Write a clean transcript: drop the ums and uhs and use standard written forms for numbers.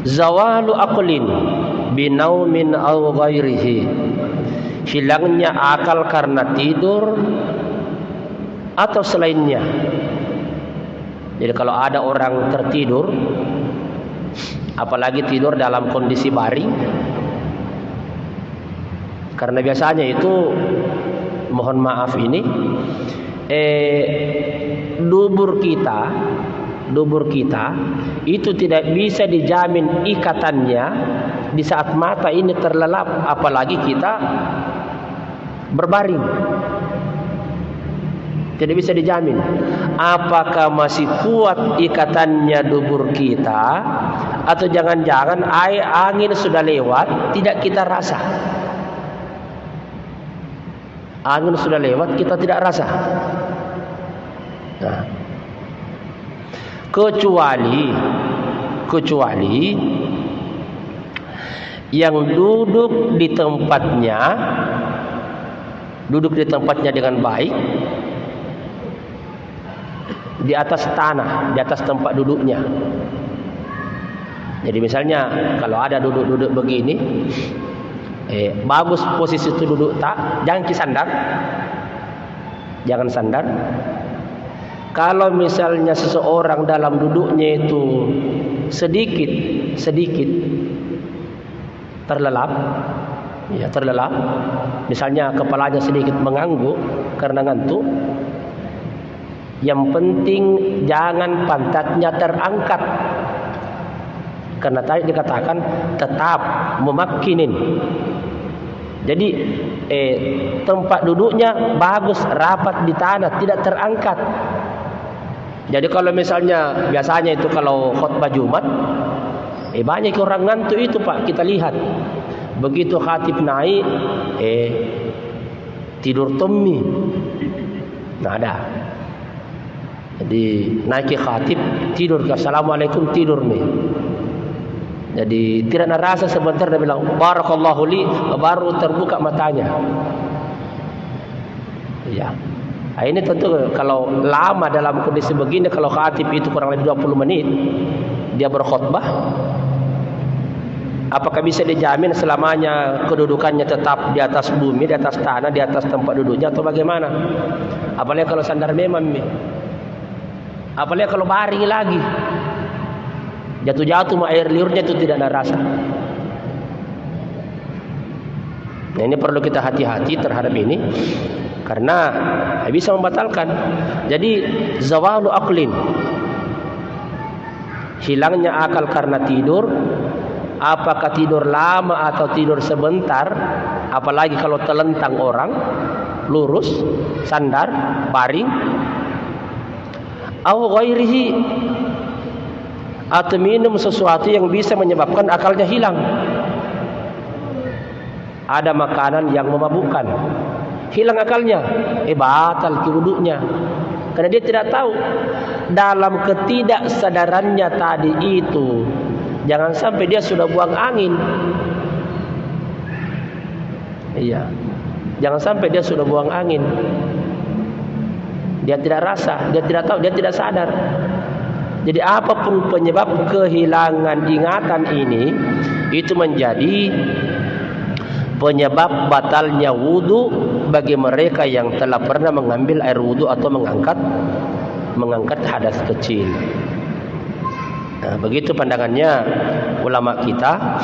Zawalu aqlin binaumin aw ghairihi. Hilangnya akal karena tidur atau selainnya. Jadi kalau ada orang tertidur, apalagi tidur dalam kondisi baring, karena biasanya itu, mohon maaf ini, dubur kita itu tidak bisa dijamin ikatannya di saat mata ini terlelap, apalagi kita berbaring. Tidak bisa dijamin apakah masih kuat ikatannya dubur kita, atau jangan-jangan air angin sudah lewat tidak kita rasa. Angin sudah lewat kita tidak rasa. Nah, kecuali yang duduk di tempatnya dengan baik, di atas tanah, di atas tempat duduknya. Jadi misalnya kalau ada duduk begini, bagus posisi itu duduk, jangan sandar. Kalau misalnya seseorang dalam duduknya itu sedikit terlelap, misalnya kepalanya sedikit mengangguk karena ngantuk, yang penting jangan pantatnya terangkat, karena tadi dikatakan tetap memakkinin. Jadi tempat duduknya bagus, rapat di tanah, tidak terangkat. Jadi kalau misalnya biasanya itu kalau khutbah Jumat, banyak orang ngantuk itu Pak, kita lihat. Begitu khatib naik, tidur temmi. Nah ada. Jadi naik khatib tidur, assalamualaikum, tidur nih. Jadi tidak rasa, sebentar dia bilang barakallahu li, baru terbuka matanya. Ya. Nah, ini tentu kalau lama dalam kondisi begini, kalau khatib itu kurang lebih 20 menit dia berkhutbah, apakah bisa dijamin selamanya kedudukannya tetap di atas bumi, di atas tanah, di atas tempat duduknya, atau bagaimana? Apalagi kalau sandar memang, apalagi kalau baring lagi, jatuh-jatuh air liurnya itu tidak ada rasa. Nah, ini perlu kita hati-hati terhadap ini, karena bisa membatalkan. Jadi zawalu aqlin, hilangnya akal karena tidur, apakah tidur lama atau tidur sebentar, apalagi kalau telentang orang, lurus, sandar, baring, au ghairihi, atau minum sesuatu yang bisa menyebabkan akalnya hilang. Ada makanan yang memabukkan, hilang akalnya, batal wudhunya, karena dia tidak tahu. Dalam ketidaksadarannya tadi itu, jangan sampai dia sudah buang angin. Iya, jangan sampai dia sudah buang angin. Dia tidak rasa, dia tidak tahu, dia tidak sadar. Jadi apapun penyebab kehilangan ingatan ini, itu menjadi penyebab batalnya wudu bagi mereka yang telah pernah mengambil air wudu atau mengangkat hadas kecil. Nah, begitu pandangannya ulama kita.